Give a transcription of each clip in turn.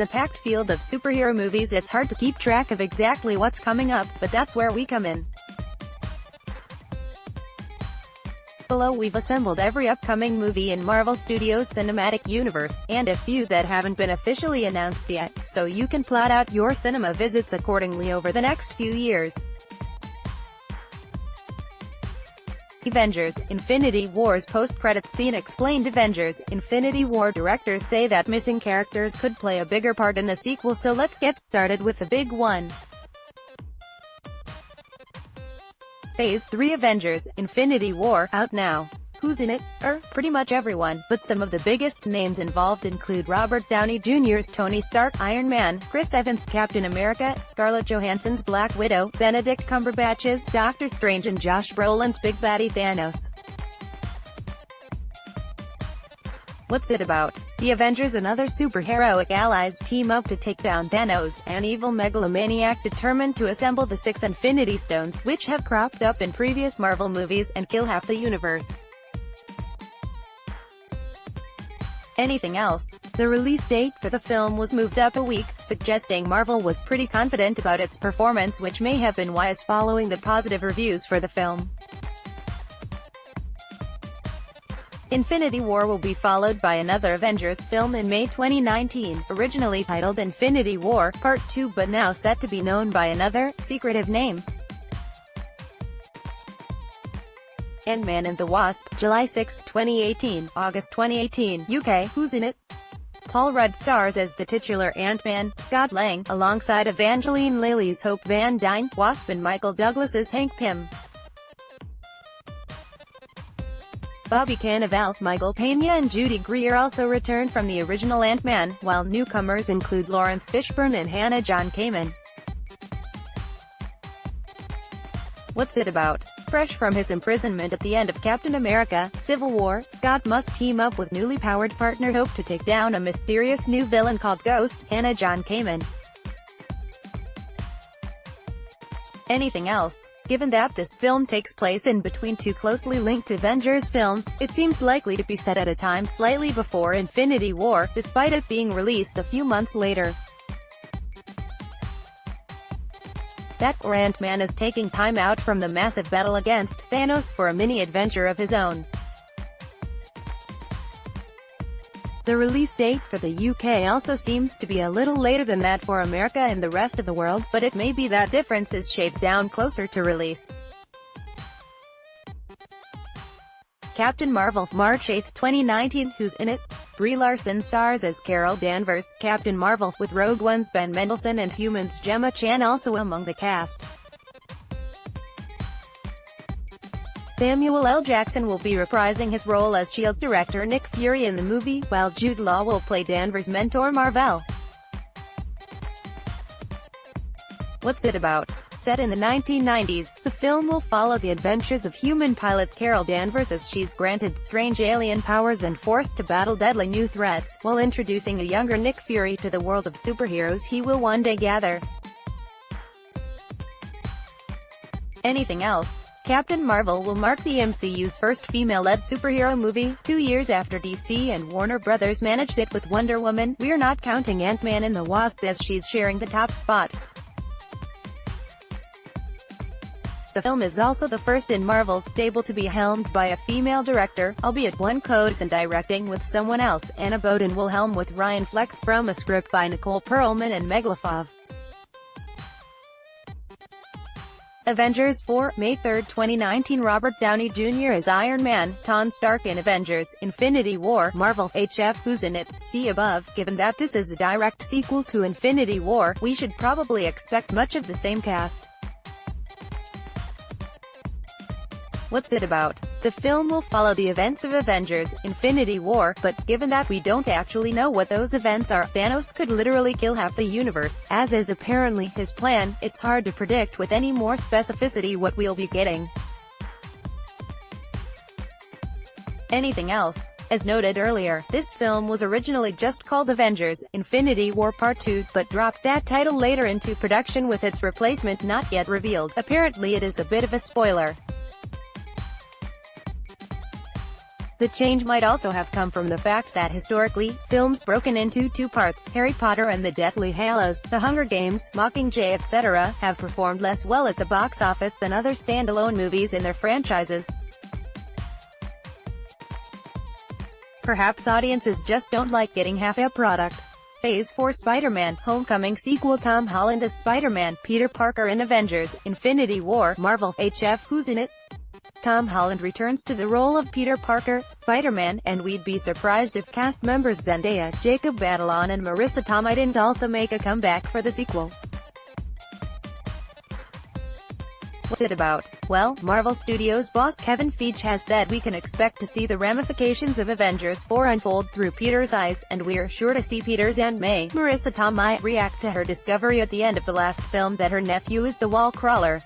the packed field of superhero movies, it's hard to keep track of exactly what's coming up, but that's where we come in. Below we've assembled every upcoming movie in Marvel Studios' cinematic universe, and a few that haven't been officially announced yet, so you can plot out your cinema visits accordingly over the next few years. Avengers: Infinity War's post-credits scene explained. Avengers: Infinity War directors say that missing characters could play a bigger part in the sequel, so let's get started with the big one. Phase 3 Avengers: Infinity War, out now. Who's in it? Pretty much everyone, but some of the biggest names involved include Robert Downey Jr.'s Tony Stark, Iron Man; Chris Evans' Captain America; Scarlett Johansson's Black Widow; Benedict Cumberbatch's Doctor Strange; and Josh Brolin's big baddie Thanos. What's it about? The Avengers and other superheroic allies team up to take down Thanos, an evil megalomaniac determined to assemble the 6 Infinity Stones, which have cropped up in previous Marvel movies, and kill half the universe. Anything else? The release date for the film was moved up a week, suggesting Marvel was pretty confident about its performance, which may have been wise following the positive reviews for the film. Infinity War will be followed by another Avengers film in May 2019, originally titled Infinity War Part 2 but now set to be known by another, secretive name. Ant-Man and the Wasp, July 6, 2018, August 2018, UK. Who's in it? Paul Rudd stars as the titular Ant-Man, Scott Lang, alongside Evangeline Lilly's Hope Van Dyne, Wasp, and Michael Douglas's Hank Pym. Bobby Cannavale, Michael Pena and Judy Greer also returned from the original Ant-Man, while newcomers include Lawrence Fishburne and Hannah John Kamen. What's it about? Fresh from his imprisonment at the end of Captain America: Civil War, Scott must team up with newly powered partner Hope to take down a mysterious new villain called Ghost, Hannah John Kamen. Anything else? Given that this film takes place in between two closely linked Avengers films, it seems likely to be set at a time slightly before Infinity War, despite it being released a few months later. That or Ant-Man is taking time out from the massive battle against Thanos for a mini-adventure of his own. The release date for the UK also seems to be a little later than that for America and the rest of the world, but it may be that difference is shaped down closer to release. Captain Marvel, March 8, 2019. Who's in it? Brie Larson stars as Carol Danvers, Captain Marvel, with Rogue One's Ben Mendelsohn and Human's Gemma Chan also among the cast. Samuel L. Jackson will be reprising his role as S.H.I.E.L.D. director Nick Fury in the movie, while Jude Law will play Danvers' mentor Mar-Vell. What's it about? Set in the 1990s, the film will follow the adventures of human pilot Carol Danvers as she's granted strange alien powers and forced to battle deadly new threats, while introducing a younger Nick Fury to the world of superheroes he will one day gather. Anything else? Captain Marvel will mark the MCU's first female-led superhero movie, 2 years after DC and Warner Brothers managed it with Wonder Woman. We're not counting Ant-Man and the Wasp as she's sharing the top spot. The film is also the first in Marvel's stable to be helmed by a female director, albeit one co-and directing with someone else. Anna Boden will helm with Ryan Fleck, from a script by Nicole Perlman and Meglifov. Avengers 4, May 3, 2019. Robert Downey Jr. as Iron Man, Tony Stark in Avengers: Infinity War, Marvel. HF. Who's in it? See above. Given that this is a direct sequel to Infinity War, we should probably expect much of the same cast. What's it about? The film will follow the events of Avengers: Infinity War, but, given that we don't actually know what those events are, Thanos could literally kill half the universe, as is apparently his plan. It's hard to predict with any more specificity what we'll be getting. Anything else? As noted earlier, this film was originally just called Avengers: Infinity War Part 2, but dropped that title later into production with its replacement not yet revealed. Apparently it is a bit of a spoiler. The change might also have come from the fact that historically, films broken into two parts, Harry Potter and the Deathly Hallows, The Hunger Games, Mockingjay etc., have performed less well at the box office than other standalone movies in their franchises. Perhaps audiences just don't like getting half a product. Phase 4 Spider-Man Homecoming sequel. Tom Holland as Spider-Man, Peter Parker in Avengers, Infinity War, Marvel, HF, who's in it? Tom Holland returns to the role of Peter Parker, Spider-Man, and we'd be surprised if cast members Zendaya, Jacob Batalon and Marissa Tomei didn't also make a comeback for the sequel. What's it about? Well, Marvel Studios boss Kevin Feige has said we can expect to see the ramifications of Avengers 4 unfold through Peter's eyes, and we're sure to see Peter's Aunt May, Marissa Tomei, react to her discovery at the end of the last film that her nephew is the wall crawler.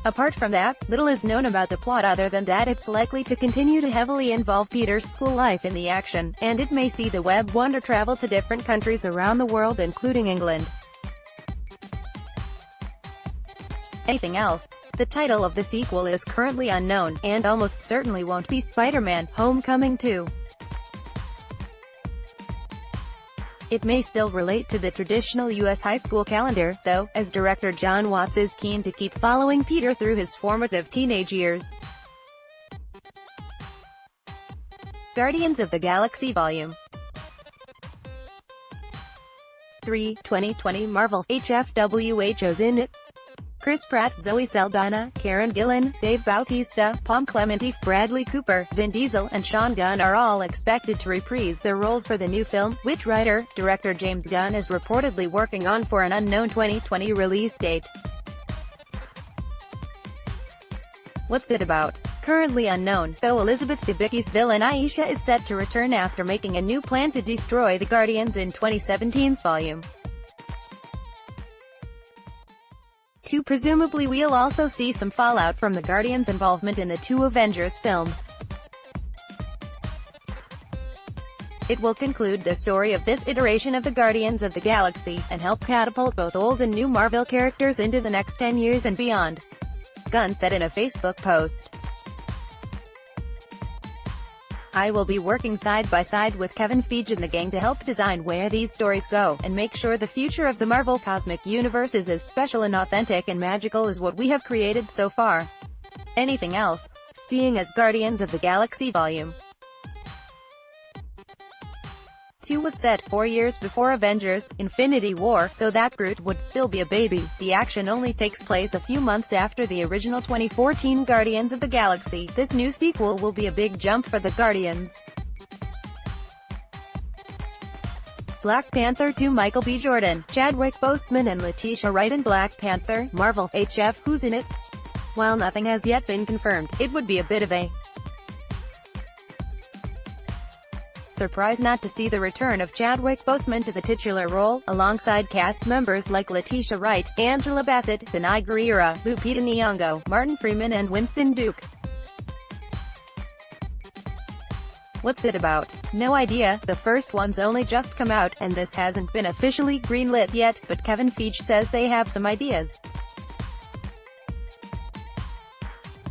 Apart from that, little is known about the plot other than that it's likely to continue to heavily involve Peter's school life in the action, and it may see the Web Wonder travel to different countries around the world including England. Anything else? The title of the sequel is currently unknown, and almost certainly won't be Spider-Man: Homecoming 2. It may still relate to the traditional U.S. high school calendar, though, as director Jon Watts is keen to keep following Peter through his formative teenage years. Guardians of the Galaxy Volume 3, 2020 Marvel, HFWHO's in it. Chris Pratt, Zoe Saldana, Karen Gillan, Dave Bautista, Pom Clemente, Bradley Cooper, Vin Diesel, and Sean Gunn are all expected to reprise their roles for the new film, which director James Gunn is reportedly working on for an unknown 2020 release date. What's it about? Currently unknown, though Elizabeth Debicki's villain Aisha is set to return after making a new plan to destroy the Guardians in 2017's Volume 2. Presumably we'll also see some fallout from the Guardians' involvement in the two Avengers films. It will conclude the story of this iteration of the Guardians of the Galaxy, and help catapult both old and new Marvel characters into the next 10 years and beyond. Gunn said in a Facebook post, "I will be working side by side with Kevin Feige and the gang to help design where these stories go, and make sure the future of the Marvel Cosmic Universe is as special and authentic and magical as what we have created so far. Anything else? Seeing as Guardians of the Galaxy Volume 2 was set 4 years before Avengers: Infinity War, so that Groot would still be a baby. The action only takes place a few months after the original 2014 Guardians of the Galaxy. This new sequel will be a big jump for the Guardians." Black Panther 2 Michael B. Jordan, Chadwick Boseman and Letitia Wright in Black Panther, Marvel, HF, who's in it? While nothing has yet been confirmed, it would be a bit of a surprise not to see the return of Chadwick Boseman to the titular role, alongside cast members like Letitia Wright, Angela Bassett, Danai Gurira, Lupita Nyong'o, Martin Freeman and Winston Duke. What's it about? No idea, the first one's only just come out, and this hasn't been officially greenlit yet, but Kevin Feige says they have some ideas.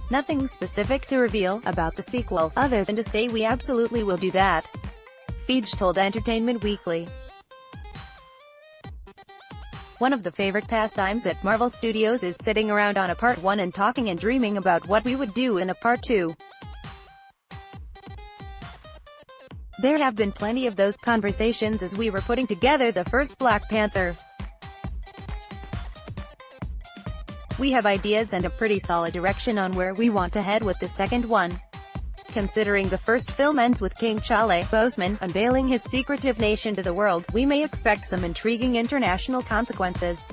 Nothing specific to reveal about the sequel, other than to say we absolutely will do that. Feige told Entertainment Weekly. One of the favorite pastimes at Marvel Studios is sitting around on a Part 1 and talking and dreaming about what we would do in a Part 2. There have been plenty of those conversations as we were putting together the first Black Panther. We have ideas and a pretty solid direction on where we want to head with the second one. Considering the first film ends with King T'Challa, Boseman, unveiling his secretive nation to the world, we may expect some intriguing international consequences.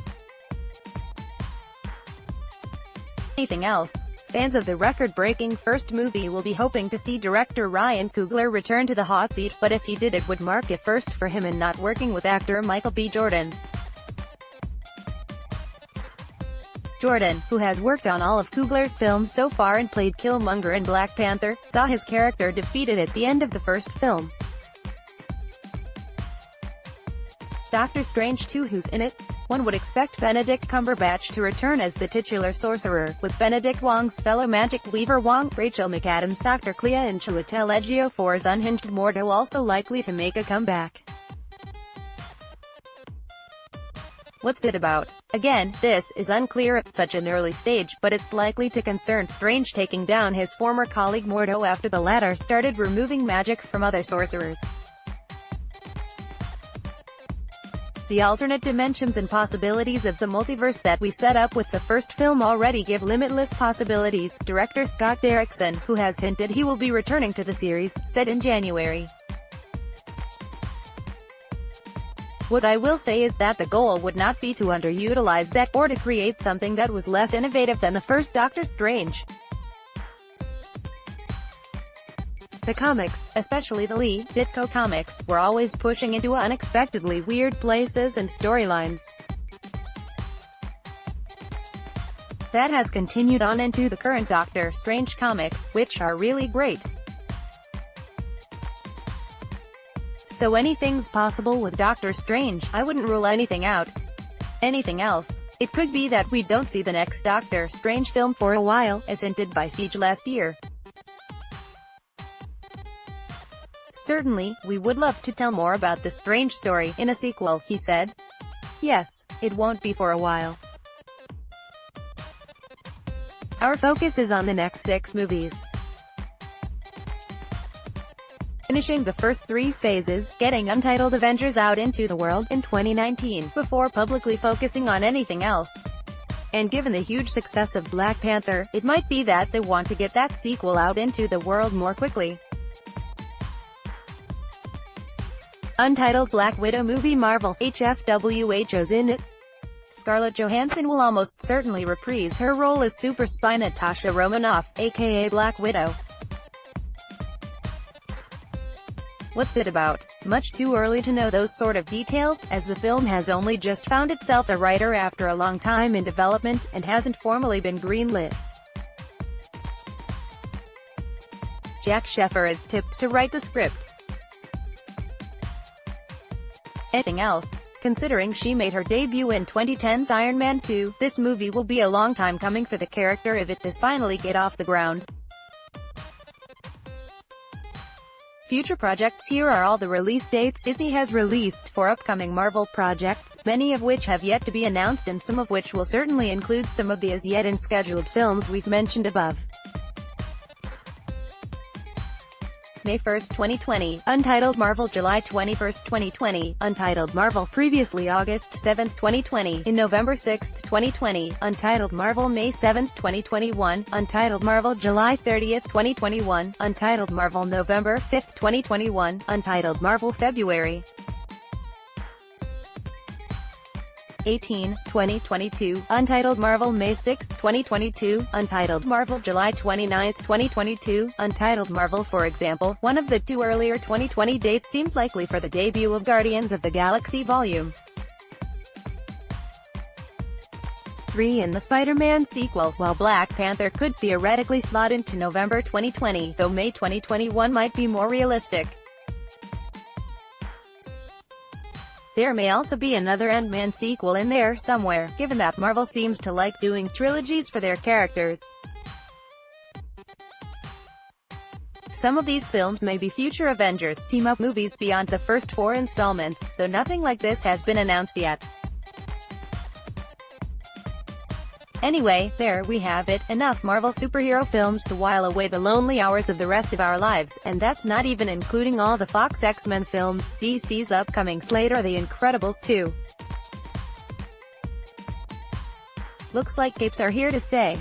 Anything else? Fans of the record-breaking first movie will be hoping to see director Ryan Coogler return to the hot seat, but if he did it would mark a first for him in not working with actor Michael B. Jordan. Jordan, who has worked on all of Coogler's films so far and played Killmonger in Black Panther, saw his character defeated at the end of the first film. Doctor Strange 2 who's in it? One would expect Benedict Cumberbatch to return as the titular sorcerer, with Benedict Wong's fellow magic weaver Wong, Rachel McAdams, Dr. Clea and Chiwetel Ejiofor's unhinged Mordo also likely to make a comeback. What's it about? Again, this is unclear at such an early stage, but it's likely to concern Strange taking down his former colleague Mordo after the latter started removing magic from other sorcerers. The alternate dimensions and possibilities of the multiverse that we set up with the first film already give limitless possibilities, director Scott Derrickson, who has hinted he will be returning to the series, said in January. What I will say is that the goal would not be to underutilize that, or to create something that was less innovative than the first Doctor Strange. The comics, especially the Lee Ditko comics, were always pushing into unexpectedly weird places and storylines. That has continued on into the current Doctor Strange comics, which are really great. So anything's possible with Doctor Strange. I wouldn't rule anything out. Anything else? It could be that we don't see the next Doctor Strange film for a while, as hinted by Feige last year. Certainly, we would love to tell more about the Strange story in a sequel, he said. Yes, it won't be for a while. Our focus is on the next 6 movies. Finishing the first 3 phases, getting Untitled Avengers out into the world in 2019, before publicly focusing on anything else. And given the huge success of Black Panther, it might be that they want to get that sequel out into the world more quickly. Untitled Black Widow movie. Marvel, HFWHO's in it. Scarlett Johansson will almost certainly reprise her role as super spy Natasha Romanoff, aka Black Widow. What's it about? Much too early to know those sort of details, as the film has only just found itself a writer after a long time in development, and hasn't formally been greenlit. Jack Sheffer is tipped to write the script. Anything else? Considering she made her debut in 2010's Iron Man 2, this movie will be a long time coming for the character if it does finally get off the ground. Future projects. Here are all the release dates Disney has released for upcoming Marvel projects, many of which have yet to be announced and some of which will certainly include some of the as-yet unscheduled films we've mentioned above. May 1, 2020, Untitled Marvel. July 21, 2020, Untitled Marvel. Previously August 7, 2020, in November 6, 2020, Untitled Marvel. May 7, 2021, Untitled Marvel. July 30, 2021, Untitled Marvel. November 5, 2021, Untitled Marvel. February 18, 2022, Untitled Marvel. May 6, 2022, Untitled Marvel. July 29, 2022, Untitled Marvel. For example, one of the 2 earlier 2020 dates seems likely for the debut of Guardians of the Galaxy Vol. 3 in the Spider-Man sequel, while Black Panther could theoretically slot into November 2020, though May 2021 might be more realistic. There may also be another Ant-Man sequel in there somewhere, given that Marvel seems to like doing trilogies for their characters. Some of these films may be future Avengers team-up movies beyond the first 4 installments, though nothing like this has been announced yet. Anyway, there we have it, enough Marvel superhero films to while away the lonely hours of the rest of our lives, and that's not even including all the Fox X-Men films. DC's upcoming slate are The Incredibles 2. Looks like capes are here to stay.